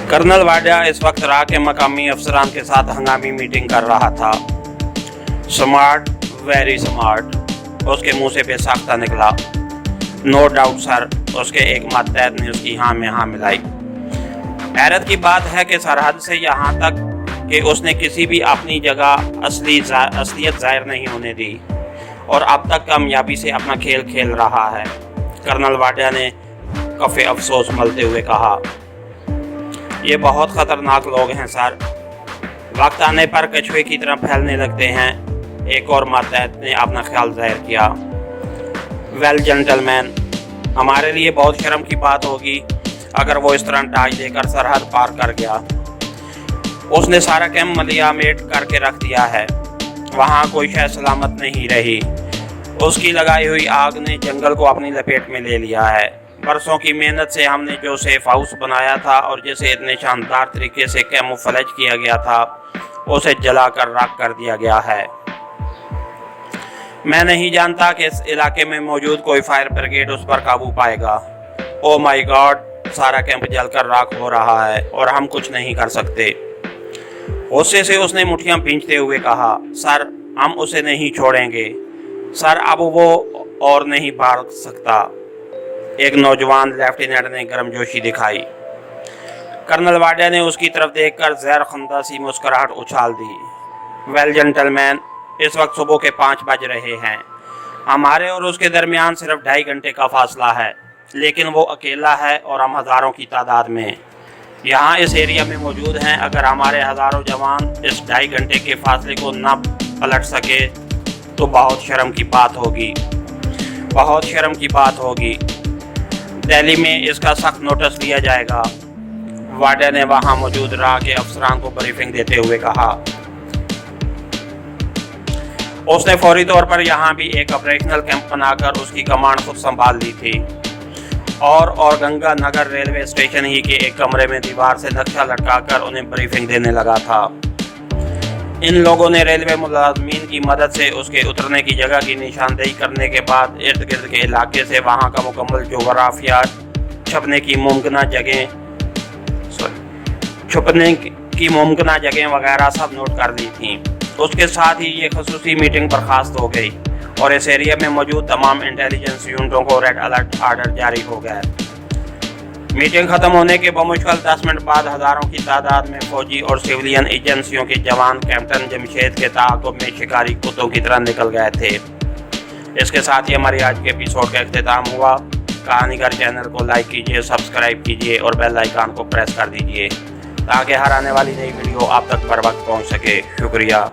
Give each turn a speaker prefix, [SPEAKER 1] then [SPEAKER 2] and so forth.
[SPEAKER 1] Colonel Wadia इस वक्त राह के मकामी अफसरान के साथ हंगामी मीटिंग कर रहा था। स्मार्ट, वेरी स्मार्ट, उसके मुंह से बेसाख्ता निकला। नो डाउट सर, उसके एक मातहत ने उसकी हाँ में हाँ मिलाई। हैरत की बात है कि सरहद से यहाँ तक कि उसने किसी भी अपनी जगह असलियत जाहिर नहीं होने दी और अब तक कामयाबी से अपना खेल खेल रहा है। कर्नल वाडिया ने कफ़े अफसोस मलते हुए कहा, ये बहुत ख़तरनाक लोग हैं सर, वक्त आने पर कछुए की तरह फैलने लगते हैं। एक और मातहत ने अपना ख्याल जाहिर किया। वेल जेंटलमैन, हमारे लिए बहुत शर्म की बात होगी अगर वो इस तरह डाज देकर सरहद पार कर गया। उसने सारा कैंप मलियामेट करके रख दिया है, वहाँ कोई शय सलामत नहीं रही। उसकी लगाई हुई आग ने जंगल को अपनी लपेट में ले लिया है। बरसों की मेहनत से हमने जो सेफ हाउस बनाया था और जिसे इतने शानदार तरीके से कैमोफ्लेज किया गया था, उसे जलाकर राख कर दिया गया है। मैं नहीं जानता कि इस इलाके में मौजूद कोई फायर ब्रिगेड उस पर काबू पाएगा। ओ माय गॉड, सारा कैंप जलकर राख हो रहा है और हम कुछ नहीं कर सकते। गुस्से से उसने मुट्ठियां भींचते हुए कहा, सर हम उसे नहीं छोड़ेंगे सर, अब वो और नहीं भाग सकता। एक नौजवान लेफ्टिनेंट ने गर्मजोशी दिखाई। कर्नल वाडिया ने उसकी तरफ देखकर जहर खंदा सी मुस्कुराहट उछाल दी। वेल जेंटलमैन, इस वक्त सुबह के 5 बज रहे हैं। हमारे और उसके दरमियान सिर्फ 2.5 घंटे का फासला है, लेकिन वो अकेला है और हम हज़ारों की तादाद में यहाँ इस एरिया में मौजूद हैं। अगर हमारे हज़ारों जवान इस 2.5 घंटे के फासले को न पलट सके तो बहुत शर्म की बात होगी, बहुत शर्म की बात होगी। दिल्ली में इसका सख्त नोटिस लिया जाएगा। वाडिया ने वहां मौजूद राह के अफसरान को ब्रीफिंग देते हुए कहा। उसने फौरी तौर पर यहाँ भी एक ऑपरेशनल कैंप बनाकर उसकी कमांड खुद संभाल ली थी और गंगा नगर रेलवे स्टेशन ही के एक कमरे में दीवार से नक्शा लटकाकर उन्हें ब्रीफिंग देने लगा था। इन लोगों ने रेलवे मुलाजमीन की मदद से उसके उतरने की जगह की निशानदेही करने के बाद इर्द गिर्द के इलाके से वहां का मुकम्मल जोग्राफिया, छुपने की मुमकिन जगह वगैरह सब नोट कर ली थी। उसके साथ ही ये खसूसी मीटिंग बर्खास्त हो गई और इस एरिया में मौजूद तमाम इंटेलिजेंस यूनिटों को रेड अलर्ट आर्डर जारी हो गया। मीटिंग खत्म होने के बमुश्किल 10 मिनट बाद हज़ारों की तादाद में फौजी और सिविलियन एजेंसियों के जवान कैप्टन जमशेद के ताक़ुब में शिकारी कुत्तों की तरह निकल गए थे। इसके साथ ही हमारी आज के एपिसोड का इख्तिताम हुआ। कहानीगर चैनल को लाइक कीजिए, सब्सक्राइब कीजिए और बेल आइकन को प्रेस कर दीजिए ताकि हर आने वाली नई वीडियो आप तक बर वक्त पहुँच सके। शुक्रिया।